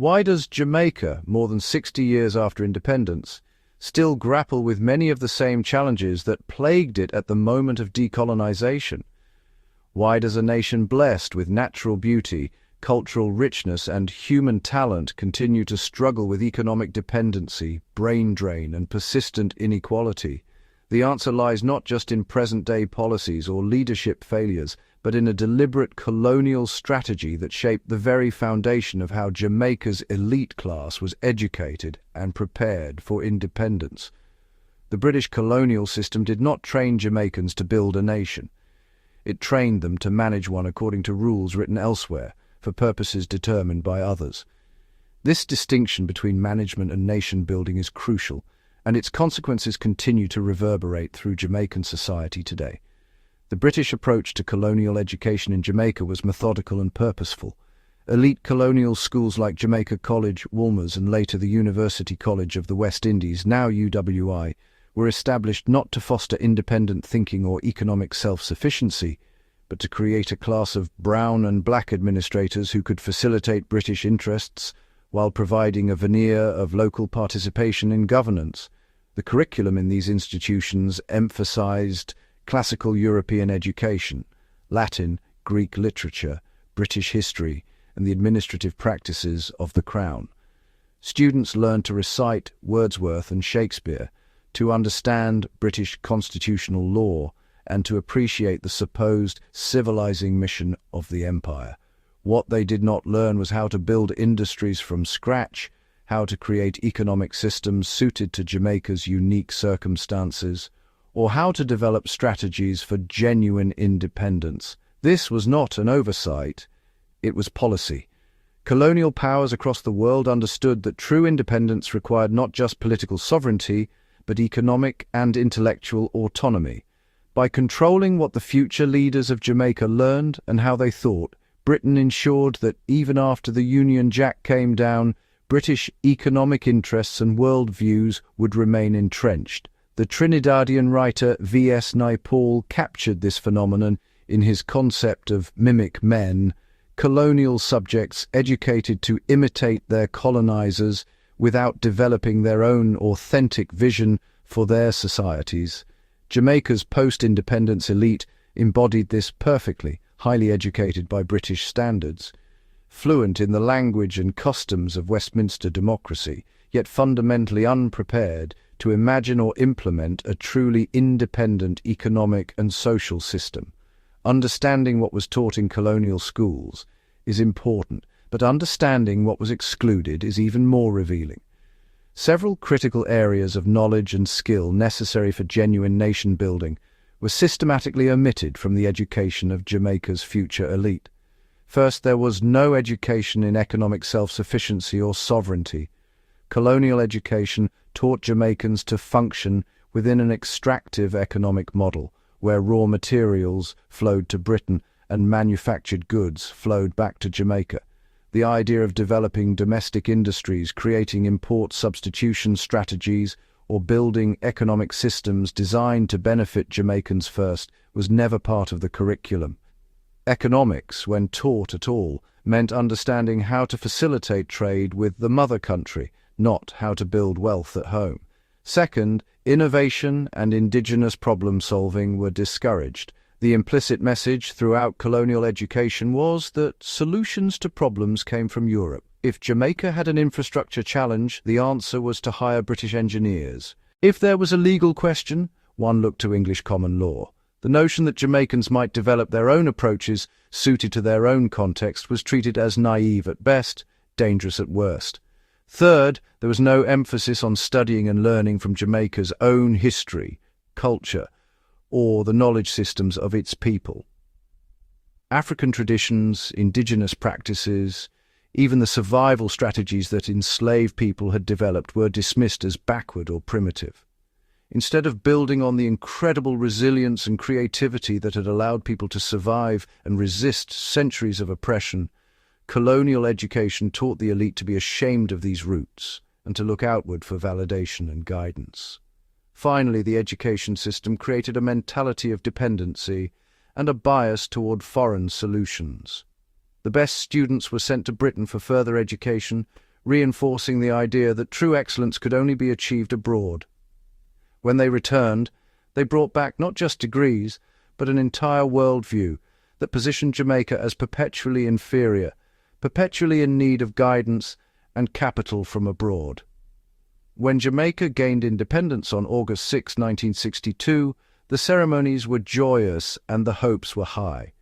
Why does Jamaica, more than 60 years after independence, still grapple with many of the same challenges that plagued it at the moment of decolonization? Why does a nation blessed with natural beauty, cultural richness, and human talent continue to struggle with economic dependency, brain drain, and persistent inequality? The answer lies not just in present-day policies or leadership failures, but in a deliberate colonial strategy that shaped the very foundation of how Jamaica's elite class was educated and prepared for independence. The British colonial system did not train Jamaicans to build a nation. It trained them to manage one according to rules written elsewhere, for purposes determined by others. This distinction between management and nation-building is crucial, and its consequences continue to reverberate through Jamaican society today. The British approach to colonial education in Jamaica was methodical and purposeful. Elite colonial schools like Jamaica College, Wolmer's, and later the University College of the West Indies, now UWI, were established not to foster independent thinking or economic self-sufficiency, but to create a class of brown and black administrators who could facilitate British interests while providing a veneer of local participation in governance. The curriculum in these institutions emphasized classical European education, Latin, Greek literature, British history, and the administrative practices of the Crown. Students learned to recite Wordsworth and Shakespeare, to understand British constitutional law, and to appreciate the supposed civilizing mission of the empire. What they did not learn was how to build industries from scratch, how to create economic systems suited to Jamaica's unique circumstances, or how to develop strategies for genuine independence. This was not an oversight, it was policy. Colonial powers across the world understood that true independence required not just political sovereignty, but economic and intellectual autonomy. By controlling what the future leaders of Jamaica learned and how they thought, Britain ensured that even after the Union Jack came down, British economic interests and world views would remain entrenched. The Trinidadian writer V.S. Naipaul captured this phenomenon in his concept of mimic men, colonial subjects educated to imitate their colonizers without developing their own authentic vision for their societies. Jamaica's post-independence elite embodied this perfectly, highly educated by British standards, fluent in the language and customs of Westminster democracy, yet fundamentally unprepared to imagine or implement a truly independent economic and social system. Understanding what was taught in colonial schools is important, but understanding what was excluded is even more revealing. Several critical areas of knowledge and skill necessary for genuine nation-building were systematically omitted from the education of Jamaica's future elite. First, there was no education in economic self-sufficiency or sovereignty. Colonial education taught Jamaicans to function within an extractive economic model, where raw materials flowed to Britain and manufactured goods flowed back to Jamaica. The idea of developing domestic industries, creating import substitution strategies, or building economic systems designed to benefit Jamaicans first was never part of the curriculum. Economics, when taught at all, meant understanding how to facilitate trade with the mother country, not how to build wealth at home. Second, innovation and indigenous problem-solving were discouraged. The implicit message throughout colonial education was that solutions to problems came from Europe. If Jamaica had an infrastructure challenge, the answer was to hire British engineers. If there was a legal question, one looked to English common law. The notion that Jamaicans might develop their own approaches suited to their own context was treated as naive at best, dangerous at worst. Third, there was no emphasis on studying and learning from Jamaica's own history, culture, or the knowledge systems of its people. African traditions, indigenous practices, even the survival strategies that enslaved people had developed were dismissed as backward or primitive. Instead of building on the incredible resilience and creativity that had allowed people to survive and resist centuries of oppression, colonial education taught the elite to be ashamed of these roots and to look outward for validation and guidance. Finally, the education system created a mentality of dependency and a bias toward foreign solutions. The best students were sent to Britain for further education, reinforcing the idea that true excellence could only be achieved abroad. When they returned, they brought back not just degrees, but an entire worldview that positioned Jamaica as perpetually inferior, perpetually in need of guidance and capital from abroad. When Jamaica gained independence on August 6, 1962, the ceremonies were joyous and the hopes were high.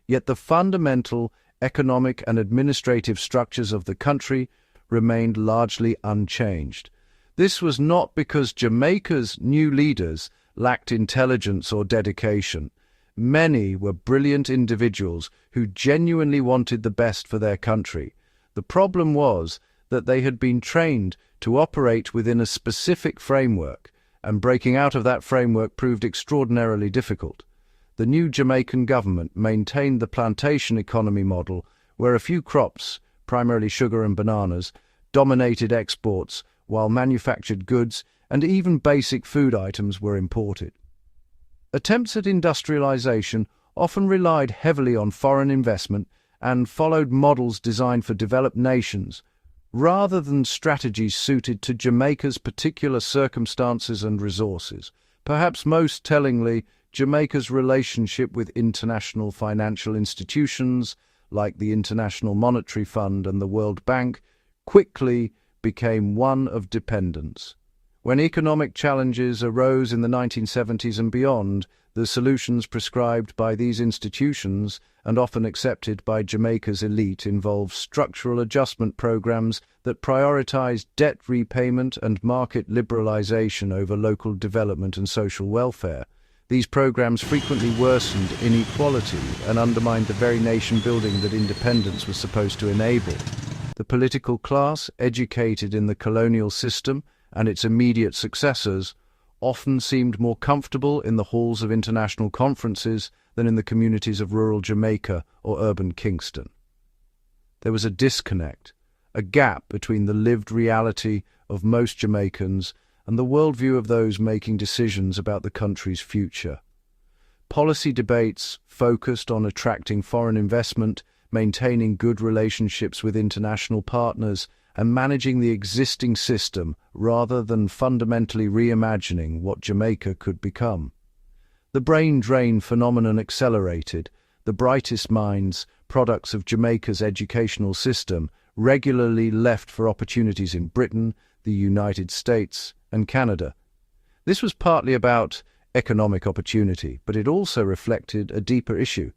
Yet the fundamental economic and administrative structures of the country remained largely unchanged. This was not because Jamaica's new leaders lacked intelligence or dedication. Many were brilliant individuals who genuinely wanted the best for their country. The problem was that they had been trained to operate within a specific framework, and breaking out of that framework proved extraordinarily difficult. The new Jamaican government maintained the plantation economy model, where a few crops, primarily sugar and bananas, dominated exports, while manufactured goods and even basic food items were imported. Attempts at industrialization often relied heavily on foreign investment and followed models designed for developed nations, rather than strategies suited to Jamaica's particular circumstances and resources. Perhaps most tellingly, Jamaica's relationship with international financial institutions, like the International Monetary Fund and the World Bank, quickly became one of dependence. When economic challenges arose in the 1970s and beyond, the solutions prescribed by these institutions and often accepted by Jamaica's elite involved structural adjustment programs that prioritized debt repayment and market liberalization over local development and social welfare. These programs frequently worsened inequality and undermined the very nation-building that independence was supposed to enable. The political class, educated in the colonial system and its immediate successors, often seemed more comfortable in the halls of international conferences than in the communities of rural Jamaica or urban Kingston. There was a disconnect, a gap between the lived reality of most Jamaicans and the worldview of those making decisions about the country's future. Policy debates focused on attracting foreign investment, maintaining good relationships with international partners, and managing the existing system rather than fundamentally reimagining what Jamaica could become. The brain drain phenomenon accelerated. The brightest minds, products of Jamaica's educational system, regularly left for opportunities in Britain, the United States, and Canada. This was partly about economic opportunity, but it also reflected a deeper issue.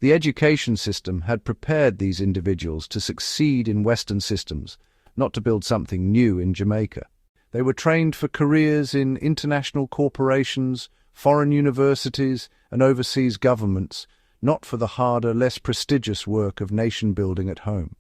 The education system had prepared these individuals to succeed in Western systems, not to build something new in Jamaica. They were trained for careers in international corporations, foreign universities, and overseas governments, not for the harder, less prestigious work of nation-building at home.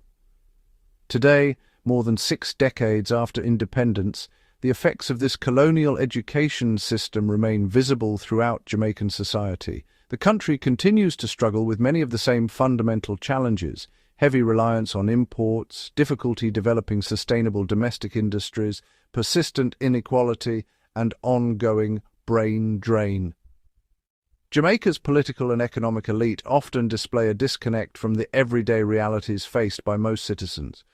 Today, more than 6 decades after independence, the effects of this colonial education system remain visible throughout Jamaican society. The country continues to struggle with many of the same fundamental challenges: heavy reliance on imports, difficulty developing sustainable domestic industries, persistent inequality, and ongoing brain drain. Jamaica's political and economic elite often display a disconnect from the everyday realities faced by most citizens.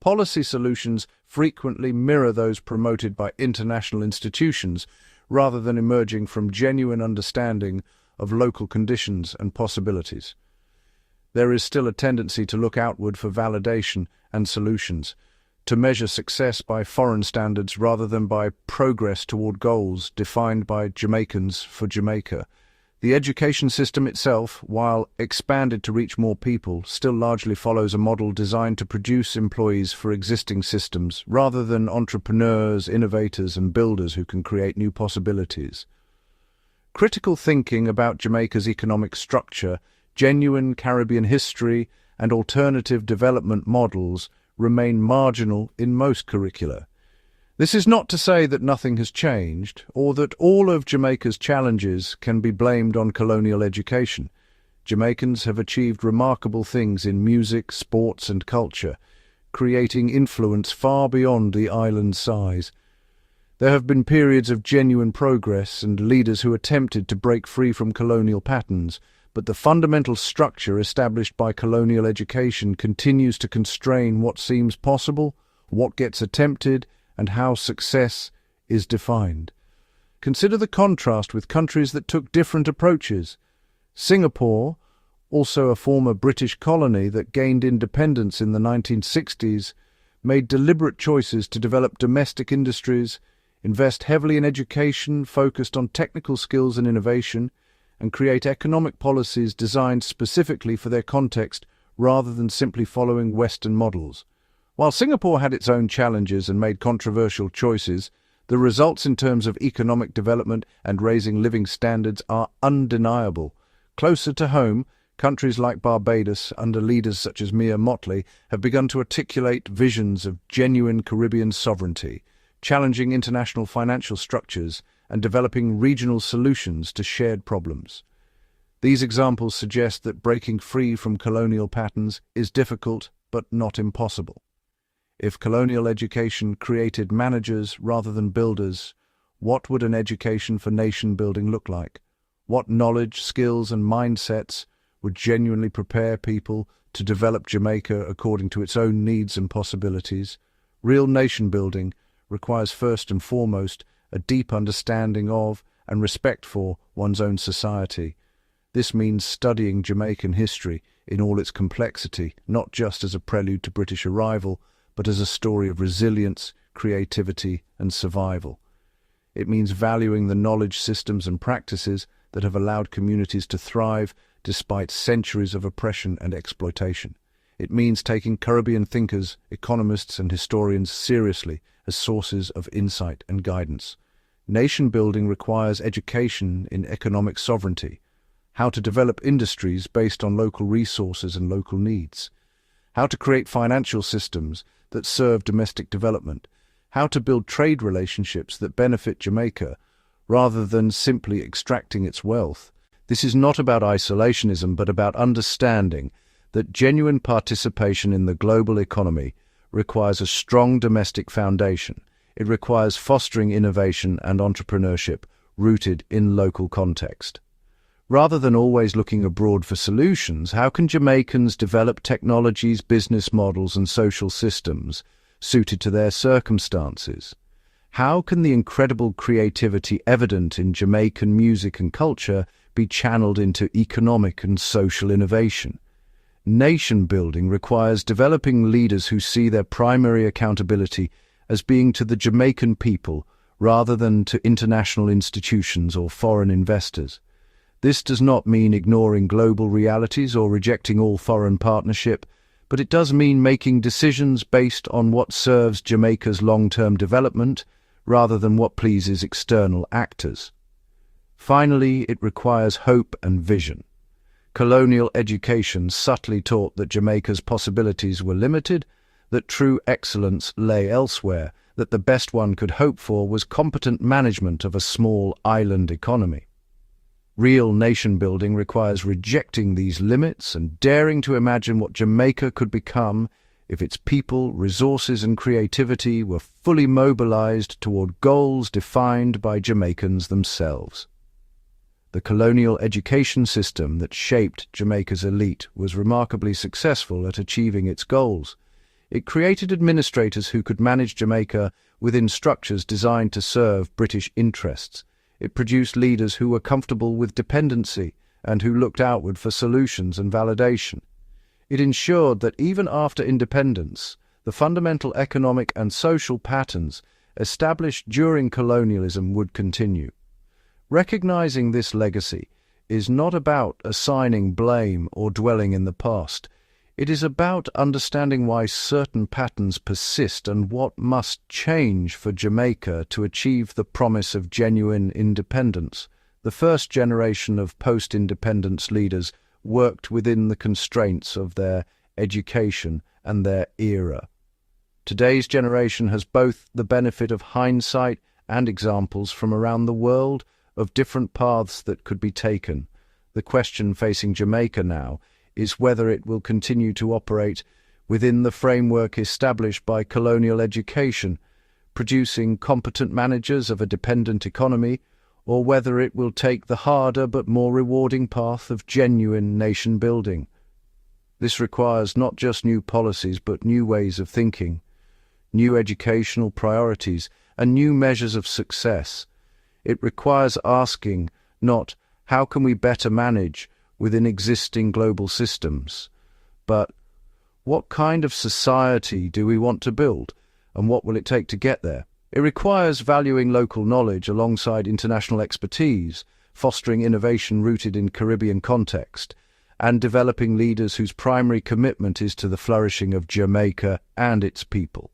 Policy solutions frequently mirror those promoted by international institutions, rather than emerging from genuine understanding of local conditions and possibilities. There is still a tendency to look outward for validation and solutions, to measure success by foreign standards rather than by progress toward goals defined by Jamaicans for Jamaica. The education system itself, while expanded to reach more people, still largely follows a model designed to produce employees for existing systems, rather than entrepreneurs, innovators, and builders who can create new possibilities. Critical thinking about Jamaica's economic structure, genuine Caribbean history, and alternative development models remain marginal in most curricula. This is not to say that nothing has changed, or that all of Jamaica's challenges can be blamed on colonial education. Jamaicans have achieved remarkable things in music, sports, and culture, creating influence far beyond the island's size. There have been periods of genuine progress and leaders who attempted to break free from colonial patterns, but the fundamental structure established by colonial education continues to constrain what seems possible what gets attempted, and how success is defined. Consider the contrast with countries that took different approaches. Singapore, also a former British colony that gained independence in the 1960s, made deliberate choices to develop domestic industries, invest heavily in education focused on technical skills and innovation, and create economic policies designed specifically for their context rather than simply following Western models. While Singapore had its own challenges and made controversial choices, the results in terms of economic development and raising living standards are undeniable. Closer to home, countries like Barbados, under leaders such as Mia Mottley, have begun to articulate visions of genuine Caribbean sovereignty, challenging international financial structures and developing regional solutions to shared problems. These examples suggest that breaking free from colonial patterns is difficult but not impossible. If colonial education created managers rather than builders, what would an education for nation building look like? What knowledge, skills, and mindsets would genuinely prepare people to develop Jamaica according to its own needs and possibilities? Real nation building requires first and foremost a deep understanding of and respect for one's own society. This means studying Jamaican history in all its complexity, not just as a prelude to British arrival, but as a story of resilience, creativity, and survival. It means valuing the knowledge systems and practices that have allowed communities to thrive despite centuries of oppression and exploitation. It means taking Caribbean thinkers, economists, and historians seriously as sources of insight and guidance. Nation building requires education in economic sovereignty, how to develop industries based on local resources and local needs, how to create financial systems that serve domestic development, how to build trade relationships that benefit Jamaica rather than simply extracting its wealth. This is not about isolationism, but about understanding that genuine participation in the global economy requires a strong domestic foundation. It requires fostering innovation and entrepreneurship rooted in local context. Rather than always looking abroad for solutions, how can Jamaicans develop technologies, business models, and social systems suited to their circumstances? How can the incredible creativity evident in Jamaican music and culture be channeled into economic and social innovation? Nation building requires developing leaders who see their primary accountability as being to the Jamaican people rather than to international institutions or foreign investors. This does not mean ignoring global realities or rejecting all foreign partnership, but it does mean making decisions based on what serves Jamaica's long-term development rather than what pleases external actors. Finally, it requires hope and vision. Colonial education subtly taught that Jamaica's possibilities were limited, that true excellence lay elsewhere, that the best one could hope for was competent management of a small island economy. Real nation-building requires rejecting these limits and daring to imagine what Jamaica could become if its people, resources, and creativity were fully mobilized toward goals defined by Jamaicans themselves. The colonial education system that shaped Jamaica's elite was remarkably successful at achieving its goals. It created administrators who could manage Jamaica within structures designed to serve British interests. It produced leaders who were comfortable with dependency and who looked outward for solutions and validation. It ensured that even after independence, the fundamental economic and social patterns established during colonialism would continue. Recognizing this legacy is not about assigning blame or dwelling in the past. It is about understanding why certain patterns persist and what must change for Jamaica to achieve the promise of genuine independence. The first generation of post-independence leaders worked within the constraints of their education and their era. Today's generation has both the benefit of hindsight and examples from around the world of different paths that could be taken. The question facing Jamaica now is whether it will continue to operate within the framework established by colonial education, producing competent managers of a dependent economy, or whether it will take the harder but more rewarding path of genuine nation building. This requires not just new policies but new ways of thinking. new educational priorities, and new measures of success. It requires asking, not how can we better manage within existing global systems, but what kind of society do we want to build, and what will it take to get there? It requires valuing local knowledge alongside international expertise, fostering innovation rooted in Caribbean context, and developing leaders whose primary commitment is to the flourishing of Jamaica and its people.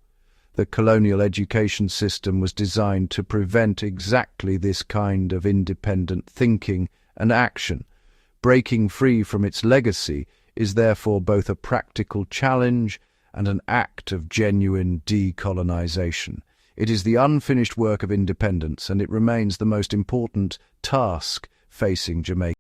The colonial education system was designed to prevent exactly this kind of independent thinking and action. Breaking free from its legacy is therefore both a practical challenge and an act of genuine decolonization. It is the unfinished work of independence, and it remains the most important task facing Jamaica.